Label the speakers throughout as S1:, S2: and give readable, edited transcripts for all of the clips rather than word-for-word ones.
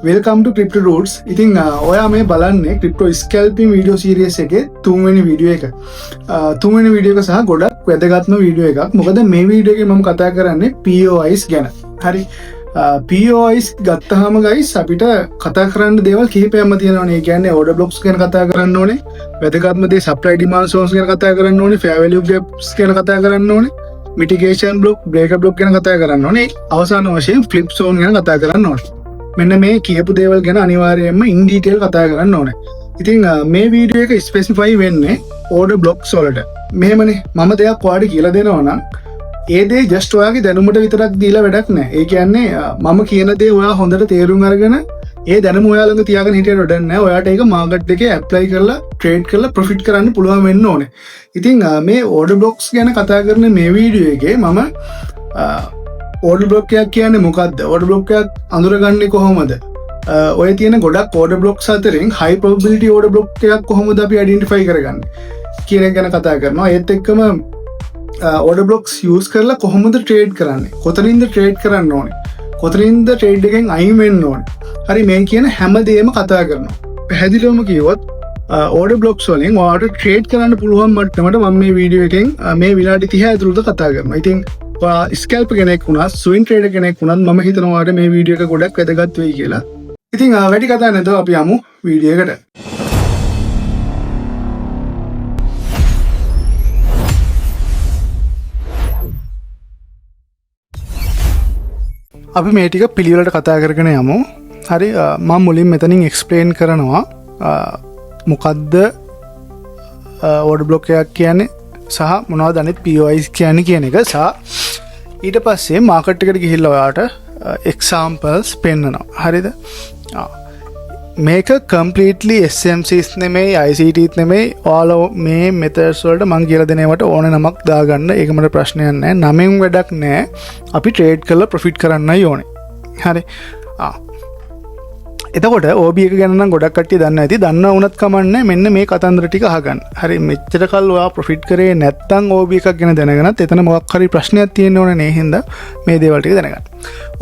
S1: Welcome ටු crypto routes. ඉතින් ඔයා මේ බලන්නේ ක්‍රිප්ටෝ ස්කැල්පින් වීඩියෝ සීරීස් එකේ තුන්වෙනි වීඩියෝ එක. තුන්වෙනි වීඩියෝ එක සහ ගොඩක් වැදගත්ම වීඩියෝ එකක්. මොකද මේ වීඩියෝ එකේ මම කතා කරන්නේ POIs ගැන. හරි. POIs ගත්තාම guys අපිට කතා කරන්න දේවල් කිහිපයක්ම තියෙනවානේ. ඒ කියන්නේ order blocks ගැන කතා කරන්න ඕනේ. වැදගත්ම දේ supply demand zones ගැන කතා කරන්න ඕනේ. fair value gaps ගැන කතා කරන්න ඕනේ. mitigation block, breaker block ගැන කතා කරන්න ඕනේ. අවසාන වශයෙන් flip zone ගැන කතා කරන්න ඕනේ. මෙන්න මේ කියපු දේවල් ගැන අනිවාර්යයෙන්ම ඉන් ඩීටේල් කතා කරන්න ඕනේ. ඉතින් මේ වීඩියෝ එක ස්පෙસિෆයි වෙන්නේ order blocks වලට. මෙහෙමනේ මම දෙයක් ඔයාලට කියලා දෙනවා නම් ඒ දේ ජස්ට් ඔයාගේ දැනුමට විතරක් දීලා වැඩක් නැහැ. ඒ කියන්නේ මම කියන දේ ඔයා හොඳට තේරුම් අරගෙන ඒ දැනුම ඔයා ළඟ තියාගෙන හිටියට වැඩක් නැහැ. ඔයාට ඒක මාකට් එකේ ඇප්ලයි කරලා ට්‍රේඩ් කරලා ප්‍රොෆිට් කරන්න පුළුවන් වෙන්න ඕනේ. ඉතින් මේ order blocks ගැන කතා කරන මේ වීඩියෝ එකේ මම order block එකක් කියන්නේ මොකක්ද? order block එකක් අඳුරගන්නේ කොහොමද? ඔය තියෙන ගොඩක් order blocks අතරින් high probability order block එකක් කොහොමද අපි identify කරගන්නේ කියන එක ගැන කතා කරනවා. ඒත් එක්කම order blocks use කරලා කොහොමද trade කරන්නේ? කොතනින්ද trade කරන්න ඕනේ? කොතනින්ද trade එකෙන් අයින් වෙන්න ඕනේ? හරි මේ කියන හැම දෙයක්ම කතා කරනවා. පැහැදිලිවම කිව්වොත් order blocks වලින් ඔයාලට trade කරන්න පුළුවන් මට්ටමට මම මේ වීඩියෝ එකෙන් මේ විනාඩි 30 ඇතුළත කතා කරනවා. ඉතින් ස්කැල්ප් කෙනෙක් වුණත් ස්විං ට්‍රේඩර් කෙනෙක් වුණත් මම හිතනවා ඔයාලට මේ වීඩියෝ එක ගොඩක් වැදගත් වෙයි කියලා. ඉතින් වැඩි කතා නැතුව අපි යමු වීඩියෝ එකට. අපි මේ ටික පිළිවෙලට කතා කරගෙන යමු. හරි මම මුලින් මෙතනින් එක්ස්ප්ලේන් කරනවා මොකද්ද order block එකක් කියන්නේ සහ මොනවද අනිත් POIs කියන්නේ කියන එක සහ ඊට පස්සේ මාකට් එකට ගිහිල්ලා ඔයාට එක්සැම්පල්ස් පෙන්නනවා. හරිද? මේක කම්ප්ලීට්ලි SMCs නෙමෙයි ICTs නෙමෙයි ඔයාලා මේ මෙතඩ්ස් වලට මම කියලා දෙනවට ඕන නමක් දාගන්න. ඒක මට ප්‍රශ්නයක් නැහැ. නමෙන් වැඩක් නැහැ. අපි ට්‍රේඩ් කරලා ප්‍රොෆිට් කරන්නයි ඕනේ. හරි. එතකොට OB එක ගැන නම් ගොඩක් කට්ටිය දන්න ඇති. දන්න වුණත් කමන්නේ මෙන්න මේ කතන්දර ටික අහගන්න. හරි මෙච්චර කල් ඔයා ප්‍රොෆිට් කරේ නැත්නම් OB එකක් ගැන දැනගනත් එතන මොකක් හරි ප්‍රශ්නයක් තියෙන්න ඕනේ නේ. හින්දා මේ දේවල් ටික දැනගන්න.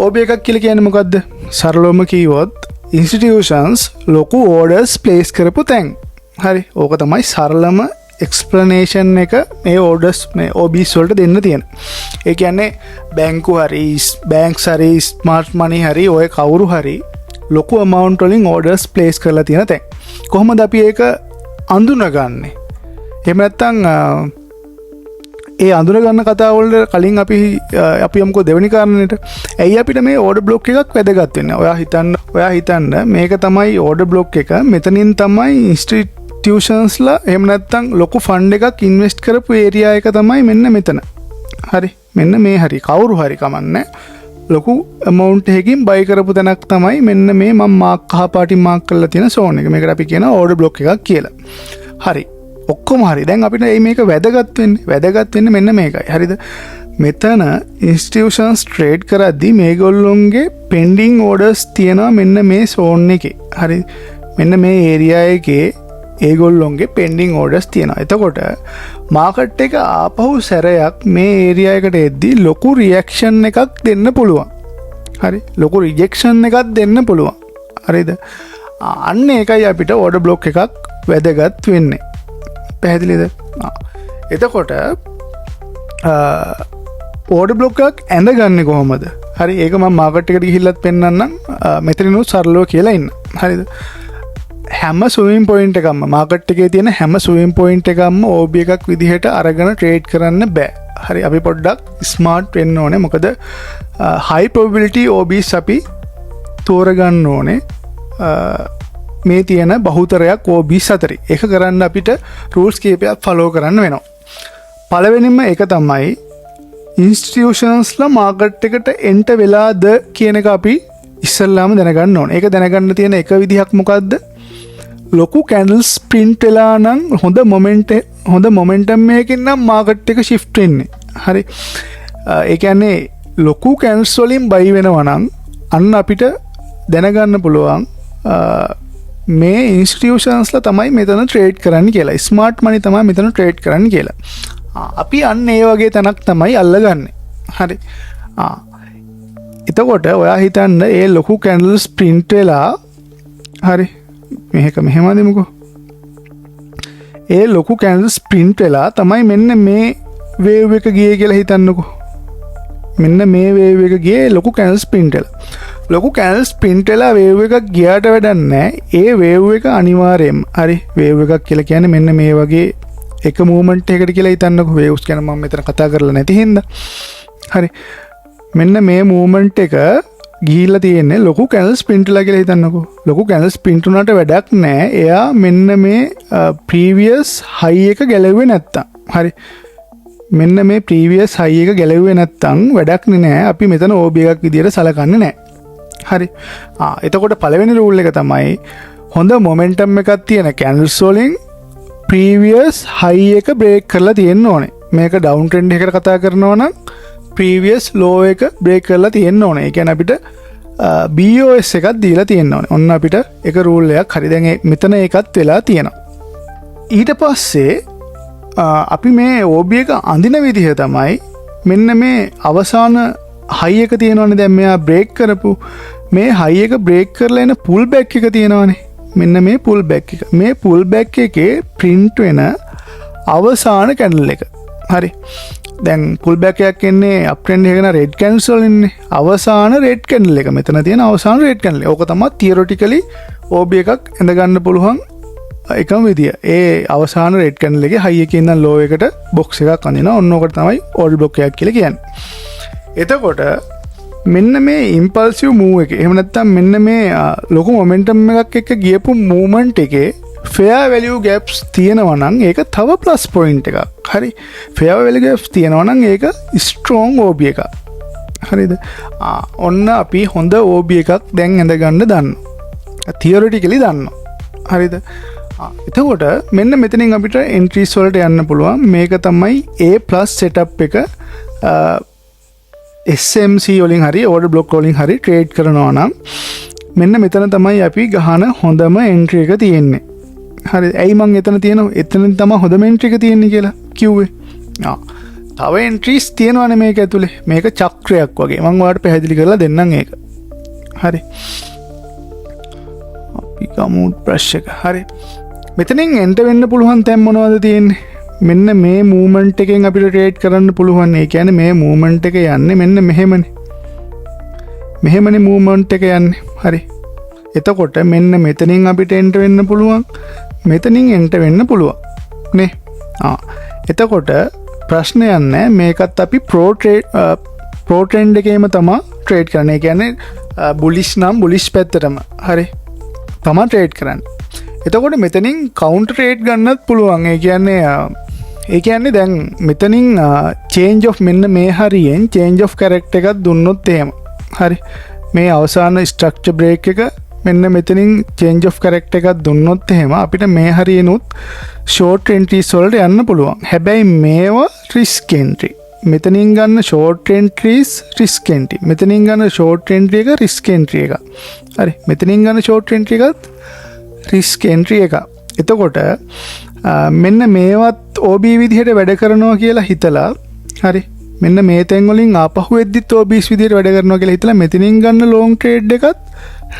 S1: OB එකක් කියලා කියන්නේ මොකද්ද? සරලවම කිව්වොත් institutions ලොකු orders place කරපු තැන්. හරි ඕක තමයි සරලම explanation එක මේ orders මේ OBs වලට දෙන්න තියෙන. ඒ කියන්නේ බැංකු හරි banks හරි smart money හරි ඔය කවුරු හරි ලොකු amount වලින් orders place කරලා තියෙන තැන්. කොහොමද අපි ඒක අඳුනගන්නේ? එහෙම නැත්නම් ඒ අඳුනගන්න කතාව වල කලින් අපි යමුකෝ දෙවෙනි කාරණේට. ඇයි අපිට මේ order block එකක් වැදගත් වෙන්නේ? ඔයා හිතන්න මේක තමයි order block එක. මෙතනින් තමයි institutionsලා එහෙම නැත්නම් ලොකු fund එකක් invest කරපු area එක තමයි මෙන්න මෙතන. හරි. මෙන්න මේ හරි කවුරු හරි කමන්නේ. ලොකු amount එකකින් buy කරපු තැනක් තමයි මෙන්න මේ මම මාක් කහ පාටින් මාක් කරලා තියෙන zone එක. මේකට අපි කියනවා order block එකක් කියලා. හරි. ඔක්කොම හරි. දැන් අපිට මේක වැදගත් වෙන්නේ මෙන්න මේකයි. හරිද? මෙතන institutions trade කරද්දී මේගොල්ලොන්ගේ pending orders තියෙනවා මෙන්න මේ zone එකේ. හරි. මෙන්න මේ area එකේ ඒගොල්ලොන්ගේ pending orders තියෙනවා. එතකොට market එක ආපහු සැරයක් මේ area එකට එද්දී ලොකු reaction එකක් දෙන්න පුළුවන්. හරි. ලොකු rejection එකක් දෙන්න පුළුවන්. හරිද? අන්න ඒකයි අපිට order block එකක් වැදගත් වෙන්නේ. පැහැදිලිද? එතකොට order block එකක් ඇඳගන්නේ කොහොමද? හරි ඒක මම මාකට් එකට ගිහිල්ලත් පෙන්නන්නම්. මෙතනිනුත් සරලව කියලා ඉන්න. හරිද? හැම ස්විමින් පොයින්ට් එකක්ම මාකට් එකේ තියෙන හැම ස්විමින් පොයින්ට් එකක්ම OB එකක් විදිහට අරගෙන ට්‍රේඩ් කරන්න බෑ. හරි අපි පොඩ්ඩක් ස්මාර්ට් වෙන්න ඕනේ. මොකද high probability OBs අපි තෝරගන්න ඕනේ. මේ තියෙන බහුතරයක් OBs අතරේ. ඒක කරන්න අපිට rules කීපයක් follow කරන්න වෙනවා. පළවෙනිම එක තමයි institutionsලා market එකට enter වෙලාද කියන එක අපි ඉස්සල්ලාම දැනගන්න ඕනේ. ඒක දැනගන්න තියෙන එක විදිහක් මොකද්ද? ලොකු candles print වෙලා නම් හොඳ momentum එකකින් නම් market එක shift වෙන්නේ. හරි. ඒ කියන්නේ ලොකු candles වලින් buy වෙනවා නම් අන්න අපිට දැනගන්න පුළුවන් මේ institutionsලා තමයි මෙතන trade කරන්න කියලා. smart money තමයි මෙතන trade කරන්න කියලා. අපි අන්න ඒ වගේ තැනක් තමයි අල්ලගන්නේ. හරි. එතකොට ඔයා හිතන්න ඒ ලොකු කැන්ඩල්ස් ප්‍රින්ට් වෙලා හරි මේක මෙහෙම දෙමුකෝ. ඒ ලොකු කැන්ඩල්ස් ප්‍රින්ට් වෙලා තමයි මෙන්න මේ වේව් එක ගියේ කියලා හිතන්නකෝ. මෙන්න මේ වේව් එක ගියේ ලොකු කැන්ඩල්ස් ප්‍රින්ට් වෙලා. ලොකු කැන්ඩල්ස් ප්‍රින්ට් වෙලා වේව් එකක් ගියාට වැඩක් නැහැ. ඒ වේව් එක අනිවාර්යයෙන්ම හරි වේව් එකක් කියලා කියන්නේ මෙන්න මේ වගේ එක මූවමන්ට් එකකට කියලා හිතන්නකෝ. වේව්ස් ගැන මම මෙතන කතා කරලා නැති හින්දා. හරි. මෙන්න මේ මූවමන්ට් එක ගිහිල්ලා තියෙන්නේ ලොකු කැන්ඩල්ස් ප්‍රින්ට් වෙලා කියලා හිතන්නකෝ. ලොකු කැන්ඩල්ස් ප්‍රින්ට් වුණාට වැඩක් නැහැ. එයා මෙන්න මේ ප්‍රීවියස් හයි එක ගැලවුවේ නැත්තම්. හරි. මෙන්න මේ ප්‍රීවියස් හයි එක ගැලවුවේ නැත්තම් වැඩක් නෑ. අපි මෙතන OB එකක් විදියට සලකන්නේ නැහැ. හරි. එතකොට පළවෙනි රූල් එක තමයි හොඳ මොමන්ටම් එකක් තියෙන කැන්ඩල්ස් වලින් ප්‍රීවියස් හයි එක බ්‍රේක් කරලා තියෙන්න ඕනේ. මේක ඩවුන් ට්‍රෙන්ඩ් එකකට කතා කරනවා නම් ප්‍රීවියස් ලෝ එක බ්‍රේක් කරලා තියෙන්න ඕනේ. ඒ කියන්නේ අපිට BOS එකක් දීලා තියෙන්න ඕනේ. ඔන්න අපිට එක රූල් එකක් හරි දැන් මෙතන ඒකත් වෙලා තියෙනවා. ඊට පස්සේ අපි මේ OB එක අඳින විදිහ තමයි මෙන්න මේ අවසාන හයි එක තියෙනවනේ. දැන් මෙයා බ්‍රේක් කරපු මේ හයි එක බ්‍රේක් කරලා එන පුල් බෑක් එක තියෙනවනේ. මෙන්න මේ පුල් බෑක් එක. මේ පුල් බෑක් එකේ print වෙන අවසාන කැන්ඩල් එක. හරි. දැන් පුල් බෑක් එකක් එන්නේ අප් ට්‍රෙන්ඩ් එකේ න රෙඩ් කැන්ඩල්ස් වල ඉන්නේ. අවසාන රෙඩ් කැන්ඩල් එක. මෙතන තියෙන අවසාන රෙඩ් කැන්ඩල්. ඕක තමයි තියරිටිකලි OB එකක් ඇඳ ගන්න පුළුවන් එකම විදිය. ඒ අවසාන රෙඩ් කැන්ඩල් එකේ හයි එකේ ඉඳන් ලෝ එකට බොක්ස් එකක් අඳිනවා. ඔන්න ඕකට තමයි ඕල් බ්ලොක් එකක් කියලා කියන්නේ. එතකොට මෙන්න මේ ඉම්පල්සිව් මූව් එක එහෙම නැත්නම් මෙන්න මේ ලොකු මොමන්ටම් එකක් එක්ක ගියපු මූවමන්ට් එකේ ෆෙයා වැලියු ගැප්ස් තියෙනවා නම් ඒක තව ප්ලස් පොයින්ට් එකක්. හරි. ෆෙයා වැලියු ගැප්ස් තියෙනවා නම් ඒක ස්ට්‍රෝං OB එකක්. හරිද? ඔන්න අපි හොඳ OB එකක් දැන් ඇඳ ගන්න දන්නවා. තියරිටිකලි දන්නවා. හරිද? එතකොට මෙන්න මෙතනින් අපිට එන්ට්‍රීස් වලට යන්න පුළුවන්. මේක තමයි A+ setup එක SMC වලින් හරි ඕඩර් බ්ලොක් වලින් හරි ට්‍රේඩ් කරනවා නම් මෙන්න මෙතන තමයි අපි ගහන හොඳම එන්ට්‍රි එක තියෙන්නේ. හරි. ඇයි මං එතන තමයි හොඳම එන්ට්‍රි එක තියෙන්නේ කියලා කිව්වේ. තව එන්ට්‍රීස් තියෙනවානේ මේක ඇතුලේ. මේක චක්‍රයක් වගේ. මම ඔයාලට පැහැදිලි කරලා දෙන්නම් ඒක. හරි. අපි ගමු බ්‍රෂ් එක. හරි. මෙතනින් එන්ටර් වෙන්න පුළුවන් තැන් මොනවද තියෙන්නේ? මෙන්න මේ මූවමන්ට් එකෙන් අපිට ට්‍රේඩ් කරන්න පුළුවන්. ඒ කියන්නේ මේ මූවමන්ට් එක යන්නේ මෙන්න මෙහෙමනේ. මෙහෙමනේ මූවමන්ට් එක යන්නේ. හරි. එතකොට මෙන්න මෙතනින් අපිට එන්ටර් වෙන්න පුළුවන්. මෙතනින් එන්ටර් වෙන්න පුළුවන්. නේ? එතකොට ප්‍රශ්නයක් නැහැ. මේකත් අපි ප්‍රෝ ට්‍රෙන්ඩ් එකේම තමයි ට්‍රේඩ් කරන්නේ. ඒ කියන්නේ බුලිෂ් නම් බුලිෂ් පැත්තටම. හරි. තමයි ට්‍රේඩ් කරන්නේ. එතකොට මෙතනින් කවුන්ටර් ට්‍රේඩ් ගන්නත් පුළුවන්. ඒ කියන්නේ දැන් මෙතනින් change of මෙන්න මේ හරියෙන් change of character එකක් දුන්නොත් එහෙම. හරි. මේ අවසාන structure break එක මෙන්න මෙතනින් change of character එකක් දුන්නොත් එහෙම අපිට මේ හරියනොත් short entries වලට යන්න පුළුවන්. හැබැයි මේවා risk entry. මෙතනින් ගන්න short entries risk entry. මෙතනින් ගන්න short entry එක risk entry එක. හරි. මෙතනින් ගන්න short entry එකත් රිස්ක් එන්ට්‍රි එක. එතකොට මෙන්න මේවත් OB විදිහට වැඩ කරනවා කියලා හිතලා හරි මෙන්න මේ තැන් වලින් ආපහු එද්දිත් OBs විදිහට වැඩ කරනවා කියලා හිතලා මෙතනින් ගන්න ලොන්ග් ට්‍රේඩ් එකත්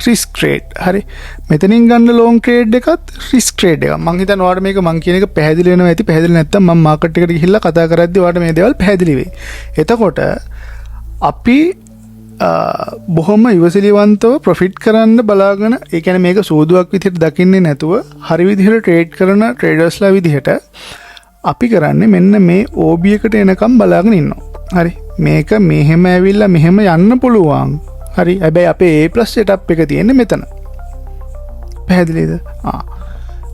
S1: රිස්ක් ට්‍රේඩ්. හරි. මෙතනින් ගන්න ලොන්ග් ට්‍රේඩ් එකත් රිස්ක් ට්‍රේඩ් එකක්. මම හිතනවා ඔයාලට මේක මම කියන එක පැහැදිලි වෙනවා ඇති. පැහැදිලි නැත්නම් මම මාකට් එකට ගිහිල්ලා කතා කරද්දී ඔයාලට මේ දේවල් පැහැදිලි වෙයි. එතකොට අපි බොහොම ඉවසිලිවන්තව ප්‍රොෆිට් කරන්න බලාගෙන ඒ කියන්නේ මේක සූදුවක් විදිහට දකින්නේ නැතුව හරි විදිහට ට්‍රේඩ් කරන ට්‍රේඩර්ස්ලා විදිහට අපි කරන්නේ මෙන්න මේ OB එකට එනකම් බලාගෙන ඉන්නවා. හරි. මේක මෙහෙම ඇවිල්ලා මෙහෙම යන්න පුළුවන්. හරි. හැබැයි අපේ A+ setup එක තියෙන්නේ මෙතන. පැහැදිලිද?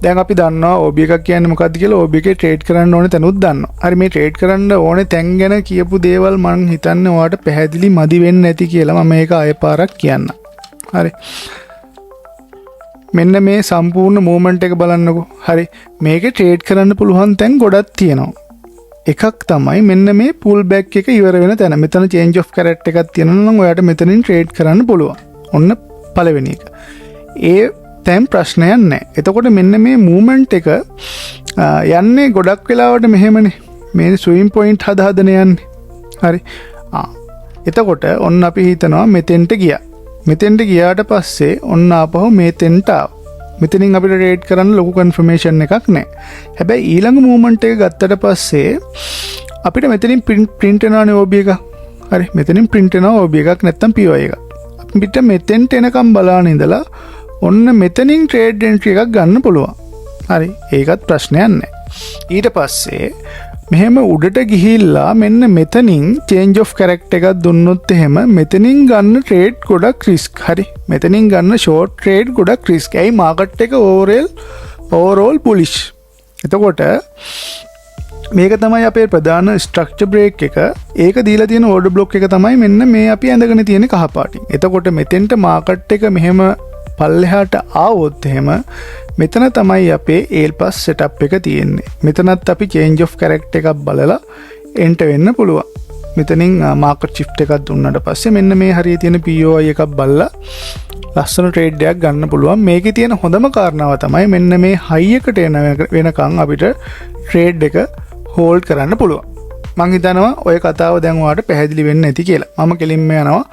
S1: දැන් අපි දන්නවා OB එකක් කියන්නේ මොකක්ද කියලා. OB එකේ ට්‍රේඩ් කරන්න ඕනේ තැනුත් දන්නවා. හරි. මේ ට්‍රේඩ් කරන්න ඕනේ තැන් ගැන කියපු දේවල් මම හිතන්නේ ඔයාලට පැහැදිලි මදි වෙන්නේ නැති කියලා. මම මේක ආයෙ පාරක් කියන්නම්. හරි. මෙන්න මේ සම්පූර්ණ මූවමන්ට් එක බලන්නකෝ. හරි. මේකේ ට්‍රේඩ් කරන්න පුළුවන් තැන් ගොඩක් තියෙනවා. එකක් තමයි මෙන්න මේ පුල් බෑක් එක ඉවර වෙන තැන. මෙතන change of character එකක් තියෙනවා නම් ඔයාලට මෙතනින් ට්‍රේඩ් කරන්න පුළුවන්. ඔන්න පළවෙනි එක. ඒ තැන් ප්‍රශ්නයක් නැහැ. එතකොට මෙන්න මේ මූවමන්ට් එක යන්නේ ගොඩක් වෙලාවට මෙහෙමනේ. මේ ස්විම් පොයින්ට් හදාගෙන යන්නේ. හරි. එතකොට ඔන්න අපි හිතනවා මෙතෙන්ට ගියා. මෙතෙන්ට ගියාට පස්සේ ඔන්න ආපහු මෙතෙන්ට ආවා. මෙතනින් අපිට රේට් කරන්න ලොකු කන්ෆර්මේෂන් එකක් නැහැ. හැබැයි ඊළඟ මූවමන්ට් එක ගත්තට පස්සේ අපිට මෙතනින් print වෙනවනේ OB එක. හරි මෙතනින් print වෙනවා OB එකක් නැත්තම් PY එකක්. අපිට මෙතෙන්ට එනකම් බලන්න ඉඳලා ඔන්න මෙතනින් ට්‍රේඩ් එන්ට්‍රි එකක් ගන්න පුළුවන්. හරි ඒකත් ප්‍රශ්නයක් නැහැ. ඊට පස්සේ මෙහෙම උඩට ගිහිල්ලා මෙන්න මෙතනින් change of character එකක් දුන්නොත් එහෙම මෙතනින් ගන්න ට්‍රේඩ් ගොඩක් රිස්ක්. හරි මෙතනින් ගන්න ෂෝට් ට්‍රේඩ් ගොඩක් රිස්ක්. ඇයි මාකට් එක overall bullish. එතකොට මේක තමයි අපේ ප්‍රධාන ස්ට්‍රක්චර් බ්‍රේක් එක. ඒක දීලා තියෙන ඕඩර් බ්ලොක් එක තමයි මෙන්න මේ අපි ඇඳගෙන තියෙන කහ පාටින්. එතකොට මෙතෙන්ට මාකට් එක මෙහෙම පල්ලෙහාට ආවොත් එහෙම මෙතන තමයි අපේ A+ setup එක තියෙන්නේ. මෙතනත් අපි change of character එකක් බලලා enter වෙන්න පුළුවන්. මෙතනින් market shift එකක් දුන්නාට පස්සේ මෙන්න මේ හරිය තියෙන POI එකක් බලලා ලස්සන ට්‍රේඩ් එකක් ගන්න පුළුවන්. මේකේ තියෙන හොඳම කාරණාව තමයි මෙන්න මේ high එකට එන වෙනකන් අපිට ට්‍රේඩ් එක හෝල්ඩ් කරන්න පුළුවන්. මම හිතනවා ඔය කතාව දැන් ඔයාලට පැහැදිලි වෙන්න ඇති කියලා. මම කෙලින්ම යනවා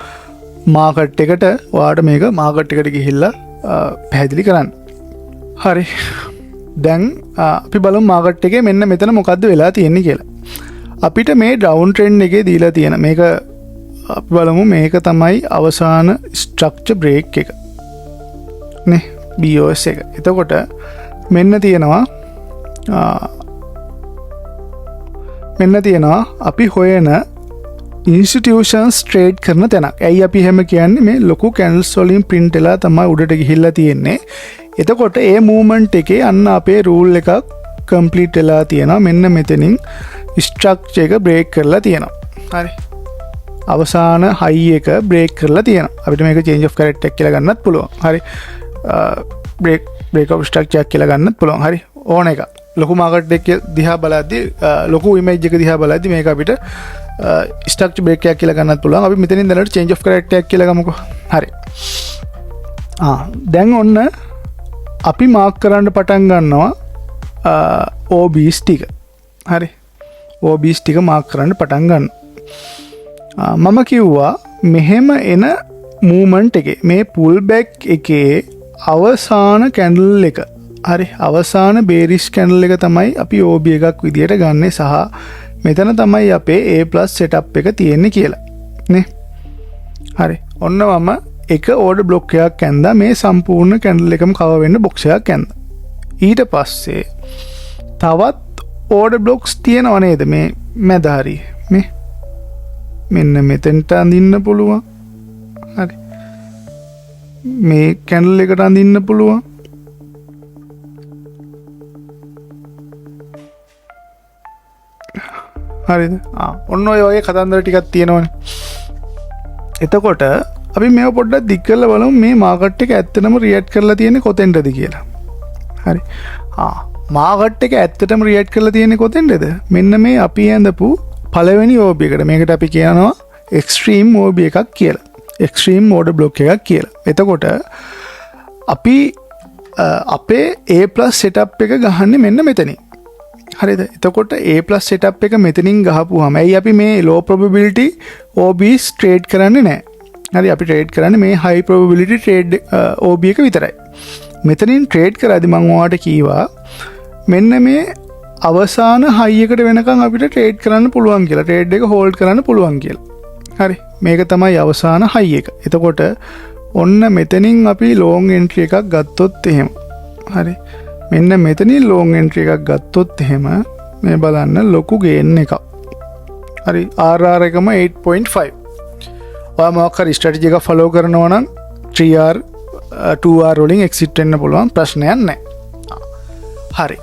S1: මාකට් එකට. ඔයාලට මේක මාකට් එකට ගිහිල්ලා පැහැදිලි කරන්න. හරි දැන් අපි බලමු මාකට් එකේ මෙන්න මෙතන මොකද්ද වෙලා තියෙන්නේ කියලා. අපිට මේ ඩවුන් ට්‍රෙන්ඩ් එකේ දීලා තියෙන මේක අපි බලමු. මේක තමයි අවසාන ස්ට්‍රක්චර් බ්‍රේක් එක නේ BOS එක. එතකොට මෙන්න තියෙනවා අපි හොයන institutions trade කරන තැනක්. ඇයි අපි එහෙම කියන්නේ? මේ ලොකු candles වලින් print වෙලා තමයි උඩට ගිහිල්ලා තියෙන්නේ. එතකොට ඒ movement එකේ අන්න අපේ rule එකක් complete වෙලා තියෙනවා. මෙන්න මෙතනින් structure එක break කරලා තියෙනවා. හරි අවසාන high එක break කරලා තියෙනවා. අපිට මේක change of character කියලා ගන්නත් පුළුවන්. හරි break of structure කියලා ගන්නත් පුළුවන්. හරි ඕන එක ලොකු මාකට් එක දිහා බලද්දී ලොකු image එක දිහා බලද්දී මේක අපිට ස්ට්‍රක්චර් බ්‍රේක් එකක් කියලා ගන්නත් පුළුවන්. අපි මෙතනින් දැනට change of character එකක් කියලා ගමුකෝ. හරි දැන් ඔන්න අපි මාක් කරන්න පටන් ගන්නවා OBs ටික. හරි OBs ටික මාක් කරන්න පටන් ගන්න. මම කිව්වා මෙහෙම එන මූවමන්ට් එකේ මේ පුල් බෑක් එකේ අවසාන කැන්ඩල් එක. හරි අවසාන බේරිෂ් කැන්ඩල් එක තමයි අපි OB එකක් විදියට ගන්නෙ සහ මෙතන තමයි අපේ A+ setup එක තියෙන්නේ කියලා නේ. හරි ඔන්න මම එක ඕඩර් බ්ලොක් එකක් ඇඳලා මේ සම්පූර්ණ කැන්ඩල් එකම කවර් වෙන්න බොක්ස් එකක් ඇඳලා. ඊට පස්සේ තවත් ඕඩර් බ්ලොක්ස් තියෙනව නේද මේ මැද හරිය මේ මෙන්න මෙතෙන්ට අඳින්න පුළුවන්. හරි මේ කැන්ඩල් එකට අඳින්න පුළුවන්. හරිද? ඔන්න ඔය වගේ කතන්දර ටිකක් තියෙනවනේ. එතකොට අපි මේව පොඩ්ඩක් දික් කරලා බලමු මේ මාකට් එක ඇත්තටම රියැක්ට් කරලා තියෙන්නේ කොතෙන්ද කියලා. හරි මාකට් එක ඇත්තටම රියැක්ට් කරලා තියෙන්නේ කොතෙන්ද? මෙන්න මේ අපි ඇඳපු පළවෙනි OB එකට. මේකට අපි කියනවා එක්ස්ට්‍රීම් OB එකක් කියලා. එක්ස්ට්‍රීම් ඕඩර් බ්ලොක් එකක් කියලා. එතකොට අපි අපේ A+ setup එක ගහන්නේ මෙන්න මෙතනින්. හරිද? එතකොට A+ setup එක මෙතනින් ගහපුවාම ඇයි අපි මේ low probability OBs trade කරන්නේ නැහැ. හරි අපි trade කරන්නේ මේ high probability trade OB එක විතරයි. මෙතනින් trade කරද්දි මම ඔයාලට කීවා මෙන්න මේ අවසාන high එකට වෙනකන් අපිට trade කරන්න පුළුවන් කියලා. trade එක hold කරන්න පුළුවන් කියලා. හරි මේක තමයි අවසාන high එක. එතකොට ඔන්න මෙතනින් අපි long entry එකක් ගත්තොත් එහෙම. හරි මෙන්න මෙතනින් long entry එකක් ගත්තොත් එහෙම මේ බලන්න ලොකු gain එකක්. හරි RR එකම 8.5. ඔයා මොකක් හරි strategy එකක් follow කරනවා නම් 3R 2R වලින් exit වෙන්න පුළුවන් ප්‍රශ්නයක් නැහැ. හරි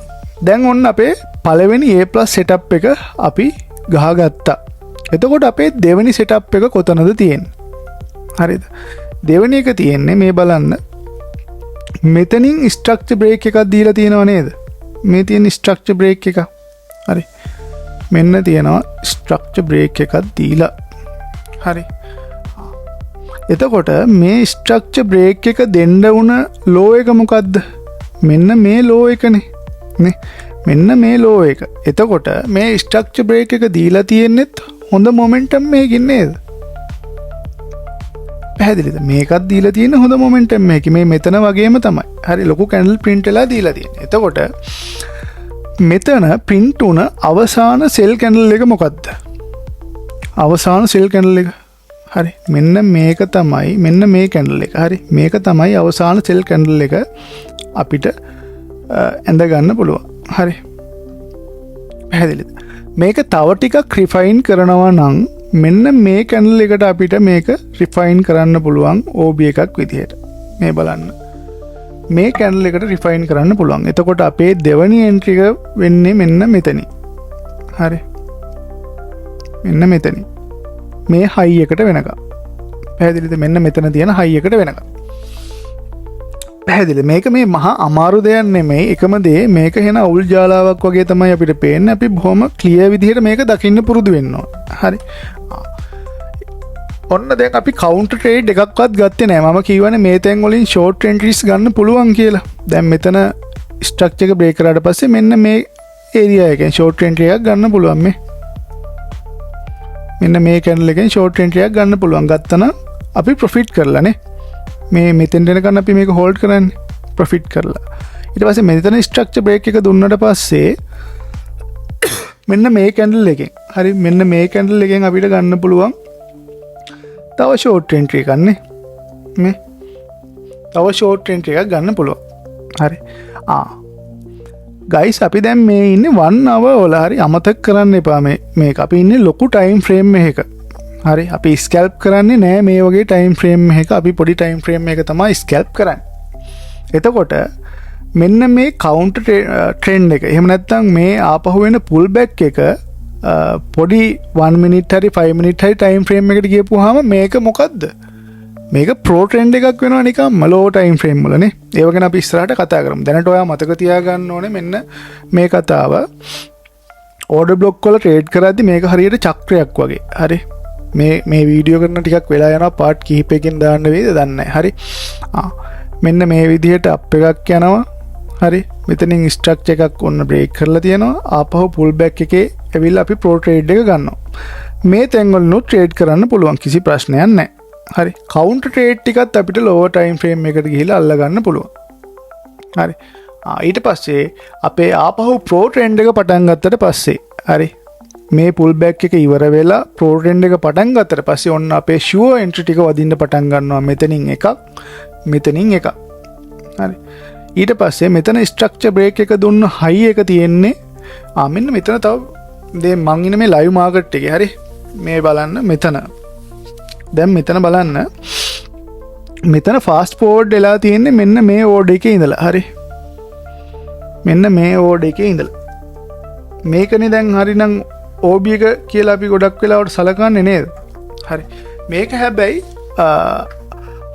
S1: දැන් ඔන්න අපේ පළවෙනි A+ setup එක අපි ගහගත්තා. එතකොට අපේ දෙවෙනි setup එක කොතනද තියෙන්නේ? හරිද? දෙවෙනි එක තියෙන්නේ මේ බලන්න මෙතනින් ස්ට්‍රක්චර් බ්‍රේක් එකක් දීලා තියෙනව නේද? මේ තියෙන ස්ට්‍රක්චර් බ්‍රේක් එක. හරි මෙන්න තියෙනවා ස්ට්‍රක්චර් බ්‍රේක් එකක් දීලා. හරි එතකොට මේ ස්ට්‍රක්චර් බ්‍රේක් එක දෙන්න වුණ ලෝ එක මොකද්ද? මෙන්න මේ ලෝ එකනේ නේ. මෙන්න මේ ලෝ එක. එතකොට මේ ස්ට්‍රක්චර් බ්‍රේක් එක දීලා තියෙන්නෙත් හොඳ මොමන්ටම් මේකින් නේද? පැහැදිලිද? මේකත් දීලා තියෙන හොඳ මොමන්ටම් එකක්. මේ මෙතන වගේම තමයි. හරි ලොකු කැන්ඩල් print වෙලා දීලා තියෙන්නේ. එතකොට මෙතන print වුණ අවසාන සෙල් කැන්ඩල් එක මොකද්ද? අවසාන සෙල් කැන්ඩල් එක. හරි මෙන්න මේක තමයි මෙන්න මේ කැන්ඩල් එක. හරි මේක තමයි අවසාන සෙල් කැන්ඩල් එක අපිට ඇඳ ගන්න පුළුවන්. හරි පැහැදිලිද? මේක තව ටිකක් රිෆයින් කරනවා නම් මෙන්න මේ කැන්ඩල් එකට අපිට මේක රිෆයින් කරන්න පුළුවන් OB එකක් විදිහට. මේ බලන්න. මේ කැන්ඩල් එකට රිෆයින් කරන්න පුළුවන්. එතකොට අපේ දෙවනි එන්ට්‍රි එක වෙන්නේ මෙන්න මෙතනින්. හරි. මෙන්න මෙතනින්. මේ හයි එකට වෙනකම්. පැහැදිලිද? මෙන්න මෙතන තියෙන හයි එකට වෙනකම්. පැහැදිලි? මේක මේ මහා අමාරු දෙයක් නෙමෙයි. එකම දේ මේක වෙන අවුල් ජාලාවක් වගේ තමයි අපිට පේන්නේ. අපි බොහොම ක්ලියර් විදිහට මේක දකින්න පුරුදු වෙන්න ඕන. හරි. ඔන්න දැන් අපි කවුන්ටර් ට්‍රේඩ් එකක්වත් ගත්තේ නැහැ. මම කියවනේ මේ තැන් වලින් ෂෝට් එන්ට්‍රීස් ගන්න පුළුවන් කියලා. දැන් මෙතන ස්ට්‍රක්චර් එක බ්‍රේක් කරාට පස්සේ මෙන්න මේ ඒරියා එකෙන් ෂෝට් එන්ට්‍රි එකක් ගන්න පුළුවන් මේ. මෙන්න මේ කැන්ඩල් එකෙන් ෂෝට් එන්ට්‍රි එකක් ගන්න පුළුවන්. ගත්තනම් අපි ප්‍රොෆිට් කරලානේ. මේ මෙතෙන් දෙනකන් අපි මේක හෝල්ඩ් කරන්නේ ප්‍රොෆිට් කරලා. ඊට පස්සේ මෙතන ස්ට්‍රක්චර් බ්‍රේක් එක දුන්නට පස්සේ මෙන්න මේ කැන්ඩල් එකෙන් හරි මෙන්න මේ කැන්ඩල් එකෙන් අපිට ගන්න පුළුවන් තව ෂෝට් එන්ට්‍රි එකක් නේ. මේ තව ෂෝට් එන්ට්‍රි එකක් ගන්න පුළුවන්. හරි. ගයිස් අපි දැන් මේ ඉන්නේ 1 hour වල. හරි අමතක කරන්න එපා මේක. අපි ඉන්නේ ලොකු ටයිම් ෆ්‍රේම් එකක. හරි අපි ස්කැල්ප් කරන්නේ නෑ මේ වගේ ටයිම් ෆ්‍රේම් එක. අපි පොඩි ටයිම් ෆ්‍රේම් එක තමයි ස්කැල්ප් කරන්නේ. එතකොට මෙන්න මේ කවුන්ටර් ට්‍රෙන්ඩ් එක එහෙම නැත්නම් මේ ආපහු වෙන පුල් බෑක් එක පොඩි 1 minute හරි 5 minute හරි ටයිම් ෆ්‍රේම් එකට ගියපුවාම මේක මොකද්ද? මේක ප්‍රෝ ට්‍රෙන්ඩ් එකක් වෙනවා නිකම්ම ලෝ ටයිම් ෆ්‍රේම් වලනේ. ඒව ගැන අපි ඉස්සරහට කතා කරමු. දැනට ඔයා මතක තියාගන්න ඕනේ මෙන්න මේ කතාව. ඕඩර් බ්ලොක් වල ට්‍රේඩ් කරද්දි මේක හරියට චක්‍රයක් වගේ. හරි. මේ වීඩියෝ කරන ටිකක් වෙලා යනවා. පාර්ට් කිහිපයකින් දාන්න වේද දන්නේ නැහැ. හරි. මෙන්න මේ විදිහට අප් එකක් යනවා. හරි මෙතනින් ස්ට්‍රක්චර් එකක් ඔන්න බ්‍රේක් කරලා තියෙනවා. ආපහු පුල් බෑක් එකේ ඇවිල්ලා අපි ප්‍රෝ ට්‍රේඩ් එක ගන්නවා. මේ තැන් වලනොත් ට්‍රේඩ් කරන්න පුළුවන්. කිසි ප්‍රශ්නයක් නැහැ. හරි කවුන්ටර් ට්‍රේඩ් ටිකත් අපිට ලෝවර් ටයිම් ෆ්‍රේම් එකකට ගිහිල්ලා අල්ල ගන්න පුළුවන්. හරි. ඊට පස්සේ අපේ ආපහු ප්‍රෝ ට්‍රෙන්ඩ් එක පටන් ගත්තට පස්සේ හරි මේ පුල් බෑක් එක ඉවර වෙලා ප්‍රෝ ට්‍රෙන්ඩ් එක පටන් ගත්තට පස්සේ ඔන්න අපේ ෂුවර් එන්ට්‍රි ටික වදින්න පටන් ගන්නවා. මෙතනින් එකක් මෙතනින් එකක්. හරි. ඊට පස්සේ මෙතන ස්ට්‍රක්චර් බ්‍රේක් එක දුන්න හයි එක තියෙන්නේ මෙන්න මෙතන තව දැන් මං ඉන්නේ මේ ලයිව් මාකට් එකේ. හරි මේ බලන්න මෙතන දැන් මෙතන බලන්න මෙතන ෆාස්ට් ෆෝවර්ඩ් වෙලා තියෙන්නේ මෙන්න මේ ඕඩර් එකේ ඉඳලා. හරි මෙන්න මේ ඕඩර් එකේ ඉඳලා මේකනේ දැන් හරිනම් OB එක කියලා අපි ගොඩක් වෙලාවට සලකන්නේ නේද? හරි මේක හැබැයි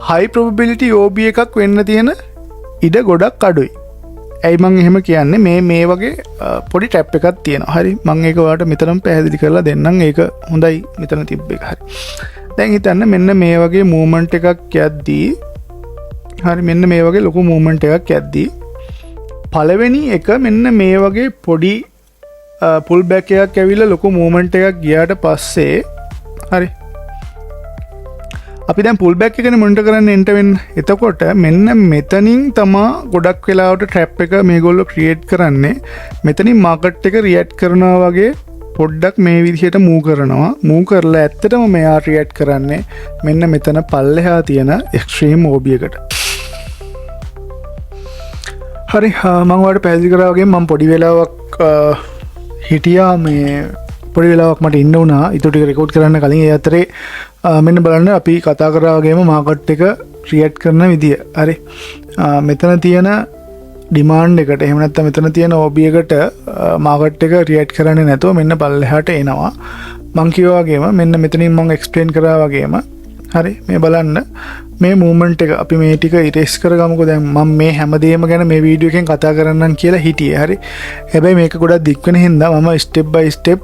S1: high probability OB එකක් වෙන්න තියෙන ඉඩ ගොඩක් අඩුයි. ඇයි මං එහෙම කියන්නේ? මේ වගේ පොඩි ටැප් එකක් තියෙනවා. හරි මං ඒක ඔයාලට මෙතනම පැහැදිලි කරලා දෙන්නම්. ඒක හොඳයි මෙතන තිබ්බ එක. හරි දැන් හිතන්න මෙන්න මේ වගේ මූවමන්ට් එකක් යද්දී හරි මෙන්න මේ වගේ ලොකු මූවමන්ට් එකක් යද්දී පළවෙනි එක මෙන්න මේ වගේ පොඩි පුල් බෑක් එකක් ඇවිල්ලා ලොකු මූවමන්ට් එකක් ගියාට පස්සේ හරි අපි දැන් පුල් බෑක් එකනේ මොනිටර් කරන්න එන්ට වෙන්න. එතකොට මෙන්න මෙතනින් තමා ගොඩක් වෙලාවට ට්‍රැප් එක මේගොල්ලෝ ක්‍රියේට් කරන්නේ. මෙතනින් මාකට් එක රියැක්ට් කරනවා වගේ පොඩ්ඩක් මේ විදිහට මූව් කරනවා. මූව් කරලා ඇත්තටම මෙයා රියැක්ට් කරන්නේ මෙන්න මෙතන පල්ලෙහා තියෙන එක්ස්ට්‍රීම් OB එකට. හරි මම ඔයාලට පැහැදිලි කරා වගේ මම පොඩි වෙලාවක් හිටියා මේ පොඩි වෙලාවක් මට ඉන්න වුණා ඊට ටික රෙකෝඩ් කරන්න කලින්. ඒ අතරේ මෙන්න බලන්න අපි කතා කරා වගේම මාකට් එක රියැක්ට් කරන විදිය. හරි මෙතන තියෙන ඩිමාන්ඩ් එකට එහෙම නැත්නම් මෙතන තියෙන OB එකට මාකට් එක රියැක්ට් කරන්නේ නැතුව මෙන්න පල්ලෙහාට එනවා. මං කිව්වා වගේම මෙන්න මෙතනින් මම එක්ස්ප්ලেইন කරා වගේම හරි මේ බලන්න මේ මූවමන්ට් එක අපි මේ ටික ඉරේස් කරගමුකෝ. දැන් මම මේ හැමදේම ගැන මේ වීඩියෝ එකෙන් කතා කරන්නම් කියලා හිටියේ. හරි හැබැයි මේක ගොඩක් දික් වෙන හින්දා මම ස්ටෙප් බයි ස්ටෙප්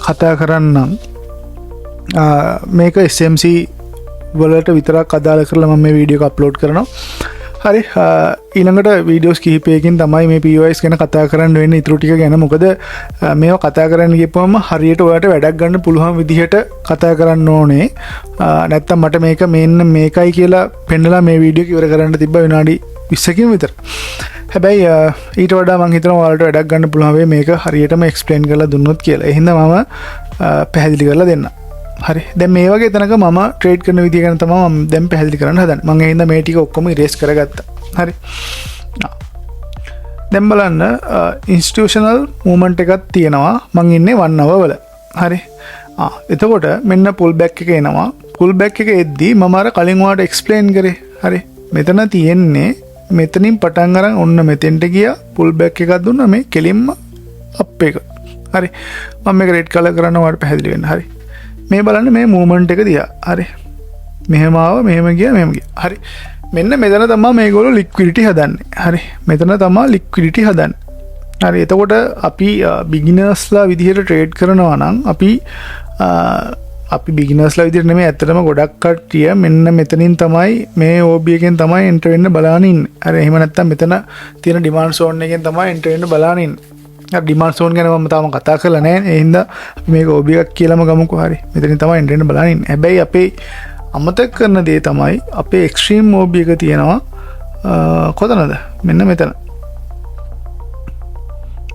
S1: කතා කරන්නම්. මේක SMC වලට විතරක් අදාළ කරලා මම මේ වීඩියෝ එක අප්ලෝඩ් කරනවා. හරි ඊළඟට වීඩියෝස් කිහිපයකින් තමයි මේ POIs ගැන කතා කරන්න වෙන්නේ ඉතුරු ටික ගැන. මොකද මේවා කතා කරන්න ගියපුවම හරියට ඔයාලට වැඩක් ගන්න පුළුවන් විදිහට කතා කරන්න ඕනේ. නැත්තම් මට මේක මෙන්න මේකයි කියලා පෙන්නලා මේ වීඩියෝ එක ඉවර කරන්න තිබ්බ විනාඩි 20කින් විතර. හැබැයි ඊට වඩා මම හිතනවා ඔයාලට වැඩක් ගන්න පුළුවන් වෙයි මේක හරියටම එක්ස්ප්ලেইন කරලා දුන්නොත් කියලා. ඒ හින්දා මම පැහැදිලි කරලා දෙන්නම්. හරි දැන් මේ වගේ තැනක මම ට්‍රේඩ් කරන විදිය ගැන තමයි මම දැන් පැහැදිලි කරන්න හදන්නේ. මම ඒ හින්දා මේ ටික ඔක්කොම ඉරේස් කරගත්තා. හරි. දැන් බලන්න ඉන්ස්ටිටියුෂනල් මූවමන්ට් එකක් තියෙනවා. මම ඉන්නේ 1 hour වල. හරි. එතකොට මෙන්න පුල් බෑක් එක එනවා. පුල් බෑක් එක එද්දී මම අර කලින් ඔයාලට එක්ස්ප්ලেইন කරේ. හරි. මෙතන තියෙන්නේ මෙතනින් පටන් අරන් ඔන්න මෙතෙන්ට ගියා පුල් බෑක් එකක් දුන්නා මේ කෙලින්ම අප් එක. හරි. මම මේක රෙඩ් කලර් කරනවා ඔයාලට පැහැදිලි වෙන්න. හරි. මේ බලන්න මේ මූවමන්ට් එක දිහා. හරි. මෙහෙම ආවා මෙහෙම ගියා මෙහෙම ගියා. හරි. මෙන්න මෙතන තමයි මේගොල්ලෝ ලික්විඩිටි හදන්නේ. හරි. මෙතන තමයි ලික්විඩිටි හදන්නේ. හරි. එතකොට අපි බිගිනර්ස්ලා විදිහට ට්‍රේඩ් කරනවා නම් අපි බිගිනර්ස්ලා විදිහට නෙමෙයි ඇත්තටම ගොඩක් කට්ටිය මෙන්න මෙතනින් තමයි මේ OB එකෙන් තමයි එන්ටර් වෙන්න බලාගෙන ඉන්නේ. හරි. එහෙම නැත්නම් මෙතන තියෙන ඩිමාන්ඩ් සෝන් එකෙන් තමයි එන්ටර් වෙන්න බලාගෙන ඉන්නේ. ඩිමාන්ඩ් සෝන් ගැන මම තාම කතා කරලා නැහැ. ඒ හින්දා අපි මේක OB එකක් කියලාම ගමුකෝ. හරි. මෙතනින් තමයි එන්ටර් වෙන්න බලාගෙන ඉන්නේ. හැබැයි අපේ අමතක කරන දේ තමයි අපේ එක්ස්ට්‍රීම් OB එක තියෙනවා කොතනද? මෙන්න මෙතන.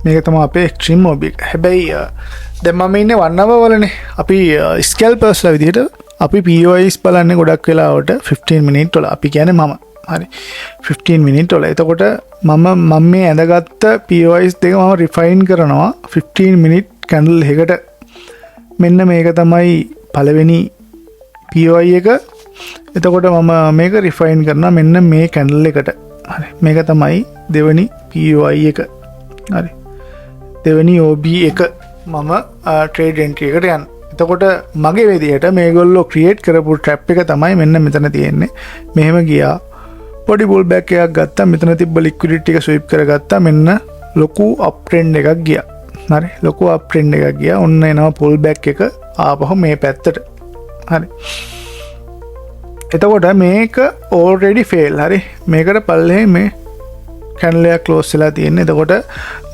S1: මේක තමයි අපේ එක්ස්ට්‍රීම් OB එක. හැබැයි දැන් මම ඉන්නේ 1 hour වලනේ. අපි ස්කැල්පර්ස්ලා විදිහට අපි POIs බලන්නේ ගොඩක් වෙලාවට 15 minute වල. අපි කියන්නේ මම. හරි. 15 minute වල. එතකොට මම මේ ඇඳගත්ත POIs දෙක මම රිෆයින් කරනවා 15 minute candle එකකට. මෙන්න මේක තමයි පළවෙනි POI එක. එතකොට මම මේක රිෆයින් කරනවා මෙන්න මේ candle එකට. හරි. මේක තමයි දෙවෙනි POI එක. හරි. දෙවෙනි OB එක මම ට්‍රේඩ් එන්ට්‍රි එකට යන්න. එතකොට මගේ විදිහට මේගොල්ලෝ ක්‍රියේට් කරපු ට්‍රැප් එක තමයි මෙන්න මෙතන තියෙන්නේ. මෙහෙම ගියා. පොඩි බුල් බෑක් එකක් ගත්තා. මෙතන තිබ්බ ලික්විඩිටි එක ස්විප් කරගත්තා. මෙන්න ලොකු අප් ට්‍රෙන්ඩ් එකක් ගියා. හරි. ලොකු අප් ට්‍රෙන්ඩ් එකක් ගියා. ඔන්න එනවා පුල් බෑක් එක ආපහු මේ පැත්තට. හරි. එතකොට මේක already fail. හරි. මේකට පල්ලෙහි මේ කැන්ඩල් එක ක්ලෝස් වෙලා තියෙන්නේ. එතකොට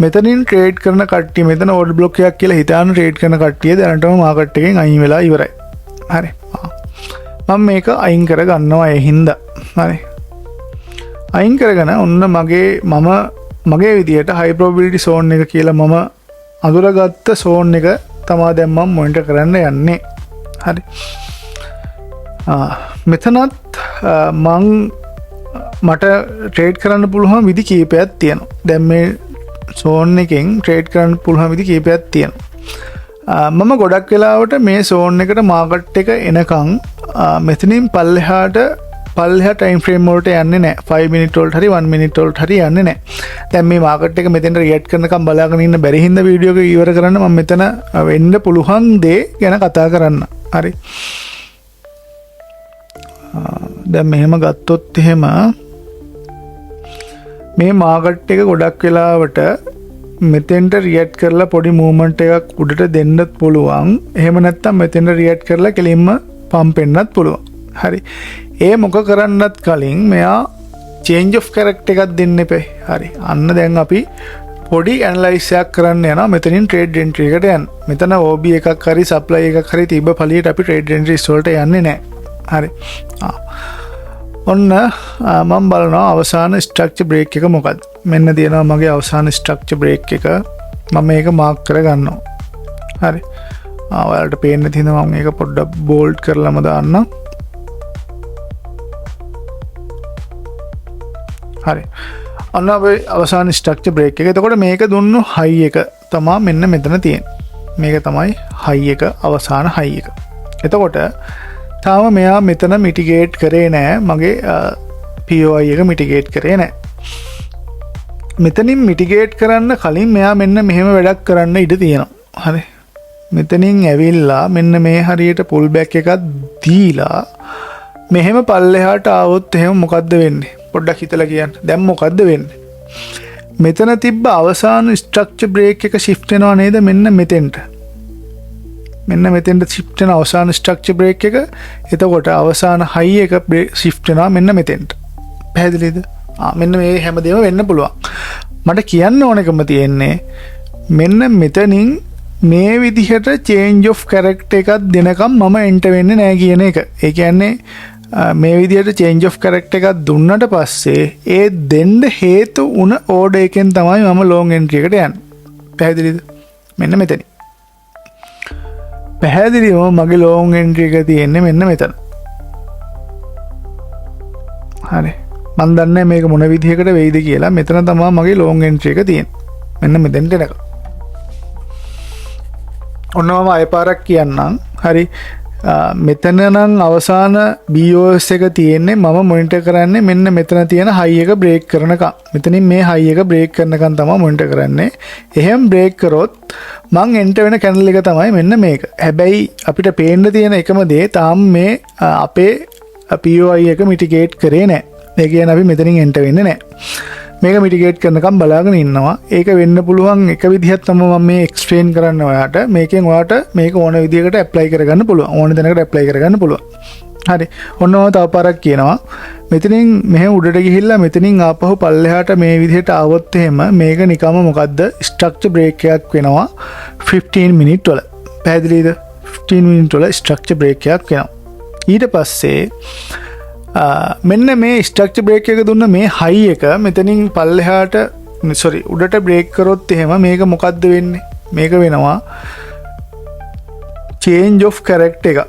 S1: මෙතනින් ට්‍රේඩ් කරන කට්ටිය මෙතන ඕඩර් බ්ලොක් එකක් කියලා හිතාන ට්‍රේඩ් කරන කට්ටිය දැනටම මාකට් එකෙන් අයින් වෙලා ඉවරයි. හරි. මම මේක අයින් කර ගන්නවා ඒ හින්දා. හරි. අයින් කරගෙන ඔන්න මගේ විදියට high probability zone එක කියලා මම අඳුරගත්ත zone එක තමයි දැන් මම මොනිටර් කරන්න යන්නේ. හරි. මෙතනත් මට ට්‍රේඩ් කරන්න පුළුවන් විදි කීපයක් තියෙනවා. දැන් මේ zone එකෙන් ට්‍රේඩ් කරන්න පුළුවන් විදි කීපයක් තියෙනවා. මම ගොඩක් වෙලාවට මේ zone එකට මාකට් එක එනකන් මෙතනින් පල්ලෙහා ටයිම් ෆ්‍රේම් වලට යන්නේ නැහැ. 5 minute වලට හරි 1 minute වලට හරි යන්නේ නැහැ. දැන් මේ මාකට් එක මෙතෙන්ට රියැක්ට් කරනකම් බලාගෙන ඉන්න බැරි හින්දා වීඩියෝ එක ඉවර කරන්න මම මෙතන වෙන්න පුළුවන් දේ ගැන කතා කරන්න. හරි. දැන් මෙහෙම ගත්තොත් එහෙම මේ මාකට් එක ගොඩක් වෙලාවට මෙතෙන්ට රියැක්ට් කරලා පොඩි මූවමන්ට් එකක් උඩට දෙන්නත් පුළුවන්. එහෙම නැත්නම් මෙතෙන්ට රියැක්ට් කරලා කෙලින්ම පම්ප් වෙන්නත් පුළුවන්. හරි. ඒ මොක කරන්නත් කලින් මෙයා චේන්ජ් ඔෆ් කැරක්ටර් එකක් දෙන්න එපේ. හරි. අන්න දැන් අපි පොඩි ඇනලයිස් එකක් කරන්න යනවා මෙතනින් ට්‍රේඩ් එන්ට්‍රි එකට යන්න. මෙතන OB එකක් හරි සප්ලයි එකක් හරි තිබ්බ පළියට අපි ට්‍රේඩ් එන්ට්‍රීස් වලට යන්නේ නැහැ. හරි. ඔන්න මම බලනවා අවසාන ස්ට්‍රක්චර් බ්‍රේක් එක මොකක්ද. මෙන්න තියෙනවා මගේ අවසාන ස්ට්‍රක්චර් බ්‍රේක් එක. මම මේක මාක් කරගන්නවා. හරි. ඔයාලට පේන්න තියෙන මම මේක පොඩ්ඩක් බෝල්ඩ් කරලාම දාන්නම්. හරි. ඔන්න අපේ අවසාන ස්ට්‍රක්චර් බ්‍රේක් එක. එතකොට මේක දුන්නු හයි එක තමයි මෙන්න මෙතන තියෙන්නේ. මේක තමයි හයි එක අවසාන හයි එක. එතකොට තාම මෙයා මෙතන මිටිගේට් කරේ නෑ. මගේ POI එක මිටිගේට් කරේ නෑ. මෙතනින් මිටිගේට් කරන්න කලින් මෙයා මෙන්න මෙහෙම වැඩක් කරන්න ඉඩ තියෙනවා. හරි. මෙතනින් ඇවිල්ලා මෙන්න මේ හරියට පුල් බෑක් එකක් දීලා මෙහෙම පල්ලෙහාට ආවොත් එහෙම මොකද්ද වෙන්නේ? පොඩ්ඩක් හිතලා කියන්න. දැන් මොකද්ද වෙන්නේ? මෙතන තිබ්බ අවසාන ස්ට්‍රක්චර් බ්‍රේක් එක shift වෙනවා නේද? මෙන්න මෙතෙන්ට. මෙන්න මෙතෙන්ට shift වෙන අවසාන ස්ට්‍රක්චර් බ්‍රේක් එක. එතකොට අවසාන high එක shift වෙනවා මෙන්න මෙතෙන්ට. පැහැදිලිද? මෙන්න මේ හැමදේම වෙන්න පුළුවන්. මට කියන්න ඕනකම තියෙන්නේ මෙන්න මෙතනින් මේ විදිහට change of character එකක් දෙනකම් මම enter වෙන්නේ නැහැ කියන එක. ඒ කියන්නේ මේ විදිහට change of character එකක් දුන්නට පස්සේ ඒ දෙන්න හේතු වුණ order එකෙන් තමයි මම long entry එකට යන්නේ. පැහැදිලිද? මෙන්න මෙතන. පැහැදිලිව මගේ long entry එක තියෙන්නේ මෙන්න මෙතන. හරි. මම දන්නේ මේක මොන විදිහකට වෙයිද කියලා. මෙතන තමයි මගේ long entry එක තියෙන්නේ. මෙන්න මෙතෙන්ට එනකම්. ඔන්න මම අයපාරක් කියන්නම්. හරි. මෙතන නම් අවසාන BOS එක තියෙන්නේ මම මොනිටර් කරන්නේ මෙන්න මෙතන තියෙන high එක break කරනකම්. මෙතනින් මේ high එක break කරනකම් තමයි මොනිටර් කරන්නේ. එහෙම break කරොත් මං enter වෙන channel එක තමයි මෙන්න මේක. හැබැයි අපිට පේන්න තියෙන එකම දේ තාම මේ අපේ POI එක mitigate කරේ නැහැ. ඒ කියන්නේ අපි මෙතනින් enter වෙන්නේ නැහැ. මේක මිටිගේට් කරනකම් බලාගෙන ඉන්නවා. ඒක වෙන්න පුළුවන් එක විදිහක් තමයි මම මේ එක්ස්ප්ලেইন කරන්න ඔයාට. මේකෙන් ඔයාට මේක ඕන විදිහකට ඇප්ලයි කරගන්න පුළුවන්. ඕන දෙනකට ඇප්ලයි කරගන්න පුළුවන්. හරි. ඔන්න මම තව පාරක් කියනවා. මෙතනින් මෙහෙම උඩට ගිහිල්ලා මෙතනින් ආපහු පල්ලෙහාට මේ විදිහට ආවොත් එහෙම මේක නිකම්ම මොකද්ද? ස්ට්‍රක්චර් බ්‍රේක් එකක් වෙනවා 15 මිනිත් වල. පැහැදිලිද? 15 මිනිත් වල ස්ට්‍රක්චර් බ්‍රේක් එකක් වෙනවා. ඊට පස්සේ මෙන්න මේ ස්ට්‍රක්චර් බ්‍රේක් එක දුන්න මේ හයි එක මෙතනින් පල්ලෙහාට උඩට බ්‍රේක් කරොත් එහෙම මේක මොකද්ද වෙන්නේ? මේක වෙනවා change of character එක.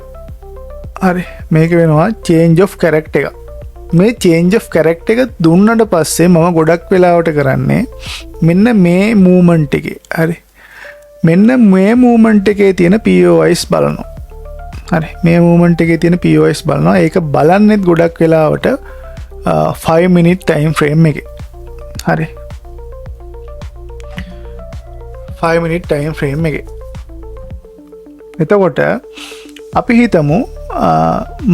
S1: හරි. මේක වෙනවා change of character එක. මේ change of character එක දුන්නට පස්සේ මම ගොඩක් වෙලාවට කරන්නේ මෙන්න මේ movement එකේ. හරි. මෙන්න මේ movement එකේ තියෙන POIs බලනවා. හරි. මේ movement එකේ තියෙන POS බලනවා. ඒක බලන්නෙත් ගොඩක් වෙලාවට 5 minute time frame එකේ. හරි. 5 minute time frame එකේ. එතකොට අපි හිතමු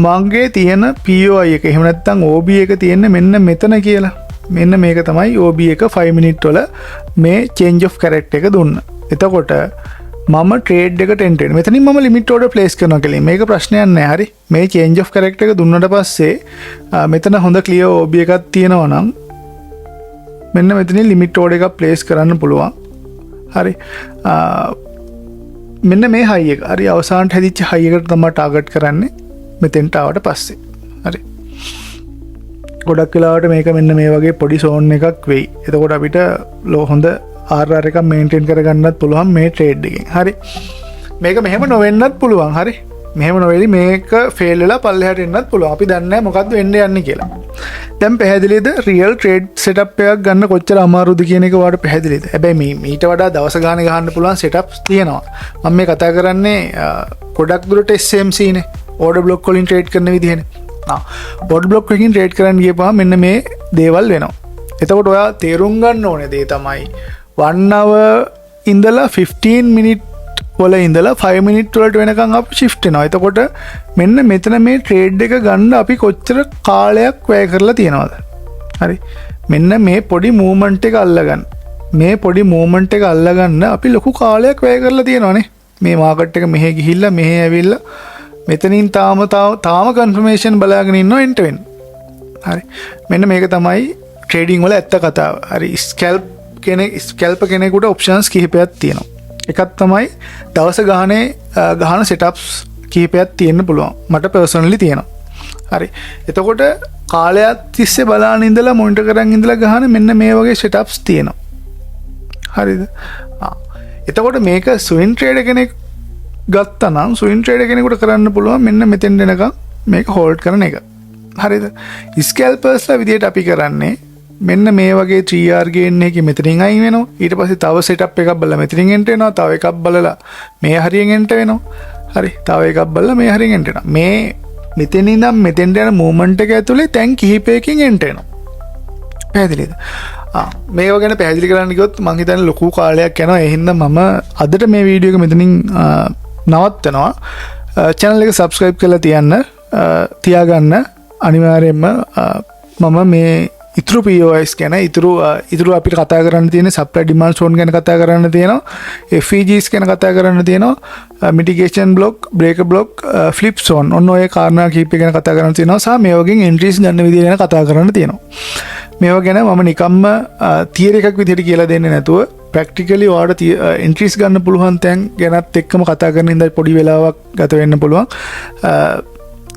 S1: මගේ තියෙන POI එක එහෙම නැත්නම් OB එක තියෙන්නේ මෙන්න මෙතන කියලා. මෙන්න මේක තමයි OB එක 5 minute වල මේ change of character එක දුන්න. එතකොට මම ට්‍රේඩ් එකට එන්ටර් වෙනවා. මෙතනින් මම ලිමිට් ඕඩර් ප්ලේස් කරනවා කියලා. මේක ප්‍රශ්නයක් නෑ. හරි. මේ චේන්ජ් ඔෆ් කැරක්ටර් එක දුන්නට පස්සේ මෙතන හොඳ ක්ලියර් OB එකක් තියෙනවා නම් මෙන්න මෙතනින් ලිමිට් ඕඩර් එකක් ප්ලේස් කරන්න පුළුවන්. හරි. මෙන්න මේ හයි එක. හරි. අවසානට හැදිච්ච හයි එකට තමයි ටාගට් කරන්නේ මෙතෙන්ට ආවට පස්සේ. හරි. ගොඩක් වෙලාවට මේක මෙන්න මේ වගේ පොඩි සෝන් එකක් වෙයි. එතකොට අපිට හොඳ RR එක මේන්ටේන් කරගන්නත් පුළුවන් මේ ට්‍රේඩ් එකෙන්. හරි. මේක මෙහෙම නොවෙන්නත් පුළුවන්. හරි. මෙහෙම නොවේලි මේක ෆේල් වෙලා පල්ලෙහාට එන්නත් පුළුවන්. අපි දන්නේ නැහැ මොකද්ද වෙන්නේ යන්නේ කියලා. දැන් පැහැදිලිද රියල් ට්‍රේඩ් සෙටප් එකක් ගන්න කොච්චර අමාරුද කියන එක ඔයාලට පැහැදිලිද? හැබැයි මීට වඩා දවස ගානේ ගහන්න පුළුවන් සෙටප්ස් තියෙනවා. මම මේ කතා කරන්නේ ගොඩක් දුරට SMC නේ. ඕඩර් බ්ලොක් වලින් ට්‍රේඩ් කරන විදිහනේ. ඕඩර් බ්ලොක් එකකින් ට්‍රේඩ් කරන්න ගියපුවම මෙන්න මේ දේවල් වෙනවා. එතකොට ඔයා තේරුම් ගන්න ඕනේ දේ තමයි 1 hour ඉඳලා 15 minute වල ඉඳලා 5 minute වලට වෙනකන් අපි shift වෙනවා. එතකොට මෙන්න මෙතන මේ trade එක ගන්න අපි කොච්චර කාලයක් වැය කරලා තියෙනවද? හරි. මෙන්න මේ පොඩි movement එක අල්ලගන්න. මේ පොඩි movement එක අල්ලගන්න අපි ලොකු කාලයක් වැය කරලා තියෙනවානේ. මේ market එක මෙහෙ ගිහිල්ලා මෙහෙ ඇවිල්ලා මෙතනින් තාම confirmation බලාගෙන ඉන්නවා enter වෙන්න. හරි. මෙන්න මේක තමයි trading වල ඇත්ත කතාව. හරි. ස්කැල්ප කෙනෙකුට ඔප්ෂන්ස් කිහිපයක් තියෙනවා. එකක් තමයි දවස ගානේ ගහන සෙටප්ස් කිහිපයක් තියෙන්න පුළුවන්. මට පර්සනලි තියෙනවා. හරි. එතකොට කාලයක් තිස්සේ බලාන ඉඳලා මොනිටර් කරන් ඉඳලා ගහන මෙන්න මේ වගේ සෙටප්ස් තියෙනවා. හරිද? එතකොට මේක ස්විං ට්‍රේඩර් කෙනෙක් ගත්තා නම් ස්විං ට්‍රේඩර් කෙනෙකුට කරන්න පුළුවන් මෙන්න මෙතෙන් එනකම් මේක හෝල්ඩ් කරන එක. හරිද? ස්කැල්පර්ස්ලා විදියට අපි කරන්නේ මෙන්න මේ වගේ 3R ගේන් එකේ මෙතනින් අයින් වෙනවා. ඊට පස්සේ තව සෙටප් එකක් බලලා මෙතනින් එන්ට් වෙනවා. තව එකක් බලලා මේ හරියෙන් එන්ට් වෙනවා. හරි. තව එකක් බලලා මේ හරියෙන් එන්ට් වෙනවා. මේ මෙතනින් ඉඳන් මෙතෙන්ට යන මූවමන්ට් එක ඇතුලේ තැන් කිහිපයකින් එන්ට් වෙනවා. පැහැදිලිද? මේව ගැන පැහැදිලි කරන්න ගියොත් මම හිතන්නේ ලොකු කාලයක් යනවා. ඒ හින්දා මම අදට මේ වීඩියෝ එක මෙතනින් නවත්තනවා. channel එක subscribe කරලා තියාගන්න අනිවාර්යයෙන්ම මම මේ ඉතුරු POIs ගැන ඉතුරු අපිට කතා කරන්න තියෙන supply demand zone ගැන කතා කරන්න තියෙනවා. FEGs ගැන කතා කරන්න තියෙනවා. mitigation block, breaker block, flip zone ඔන්න ඔය කාරණා කීප ගැන කතා කරන්න තියෙනවා. සහ මේ වගේ entries ගන්න විදිය ගැන කතා කරන්න තියෙනවා. මේවා ගැන මම නිකම්ම තියර එකක් විදිහට කියලා දෙන්නේ නැතුව ප්‍රක්ටිකලි වාට ඉන්ට්‍රීස් ගන්න පුළුවන් තැන් ගැනත් එක්කම කතා කරන ඉඳයි පොඩි වෙලාවක් ගත වෙන්න පුළුවන්.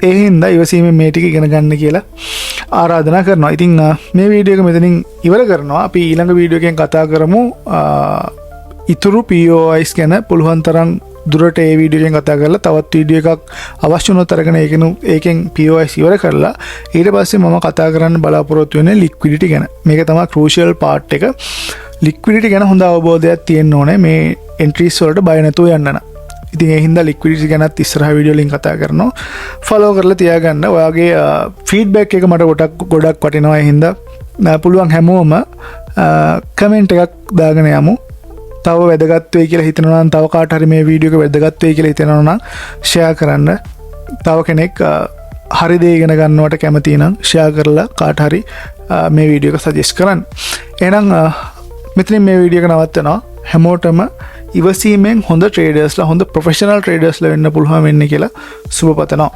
S1: ඒ හින්දා ඉවසීමෙන් මේ ටික ඉගෙන ගන්න කියලා ආරාධනා කරනවා. ඉතින් මේ වීඩියෝ එක මෙතනින් ඉවර කරනවා. අපි ඊළඟ වීඩියෝ එකෙන් කතා කරමු ඉතුරු POIs ගැන පුළුවන් තරම් දුරට ඒ වීඩියෝ එකෙන් කතා කරලා තවත් වීඩියෝ එකක් අවශ්‍ය වුණොත් අරගෙන ඒකෙන් POIs ඉවර කරලා ඊට පස්සේ මම කතා කරන්න බලාපොරොත්තු වෙන්නේ liquidity ගැන. මේක තමයි crucial part එක. liquidity ගැන හොඳ අවබෝධයක් තියෙන්න ඕනේ මේ entries වලට බය නැතුව යන්න නම්. ඉතින් ඒ හින්දා liquidity ගැනත් ඉස්සරහ වීඩියෝ වලින් කතා කරනවා. follow කරලා තියාගන්න. ඔයාගේ feedback එක මට ගොඩක් වටිනවා. ඒ හින්දා පුළුවන් හැමෝම comment එකක් දාගෙන යමු. තව වැදගත් වෙයි කියලා හිතනවා නම් තව කාට හරි මේ වීඩියෝ එක වැදගත් වෙයි කියලා හිතනවා නම් share කරන්න. තව කෙනෙක් හරි දේ ඉගෙන ගන්නවට කැමති නම් share කරලා කාට හරි මේ වීඩියෝ එක suggest කරන්න. එහෙනම් මෙතනින් මේ වීඩියෝ එක නවත්තනවා. හැමෝටම ඉවසීමෙන් හොඳ ට්‍රේඩර්ස්ලා හොඳ ප්‍රොෆෙෂනල් ට්‍රේඩර්ස්ලා වෙන්න පුළුවන් වෙන්න කියලා සුබ පතනවා.